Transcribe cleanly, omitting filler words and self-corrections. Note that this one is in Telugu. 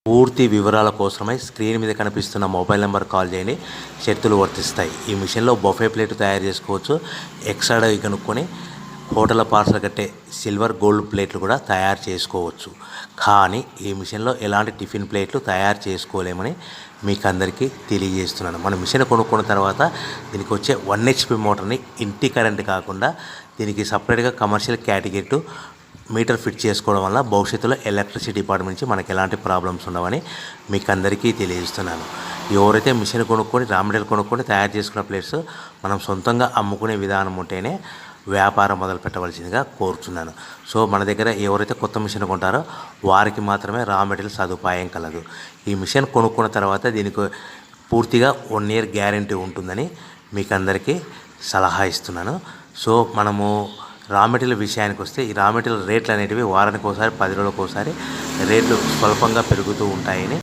పూర్తి వివరాల కోసమై స్క్రీన్ మీద కనిపిస్తున్న మొబైల్ నెంబర్ కాల్ చేయండి. షరతులు వర్తిస్తాయి. ఈ మిషన్లో బొఫే ప్లేట్ తయారు చేసుకోవచ్చు. ఎక్స్ట్రా డై కనుక్కొని హోటల్ పార్సల్ కట్టే సిల్వర్ గోల్డ్ ప్లేట్లు కూడా తయారు చేసుకోవచ్చు. కానీ ఈ మిషన్లో ఎలాంటి టిఫిన్ ప్లేట్లు తయారు చేసుకోలేమని మీకు అందరికీ తెలియజేస్తున్నాను. మన మిషన్ కొనుక్కున్న తర్వాత దీనికి వచ్చే 1 HP మోటార్ని ఇంటి కరెంట్ కాకుండా దీనికి సపరేట్గా కమర్షియల్ కేటగిరీ మీటర్ ఫిట్ చేసుకోవడం వల్ల భవిష్యత్తులో ఎలక్ట్రిసిటీ డిపార్ట్మెంట్ నుంచి మనకి ఎలాంటి ప్రాబ్లమ్స్ ఉండవని మీకు అందరికీ తెలియజేస్తున్నాను. ఎవరైతే మిషన్ కొనుక్కొని రా మెటీరియల్ కొనుక్కొని తయారు చేసుకున్న ప్లేట్స్ మనం సొంతంగా అమ్ముకునే విధానం ఉంటేనే వ్యాపారం మొదలు పెట్టవలసిందిగా కోరుతున్నాను. సో మన దగ్గర ఎవరైతే కొత్త మిషన్ కొంటారో వారికి మాత్రమే రా మెటీరియల్ సదుపాయం కలదు. ఈ మిషన్ కొనుక్కున్న తర్వాత దీనికి పూర్తిగా 1 year గ్యారంటీ ఉంటుందని మీకు అందరికీ సలహా ఇస్తున్నాను. సో మనము రా మెటీరియల్ విషయానికి వస్తే ఈ రా మెటీరియల్ రేట్లు అనేటివి వారానికి ఒకసారి 10 రోజులకు ఒకసారి రేట్లు స్వల్పంగా పెరుగుతూ ఉంటాయని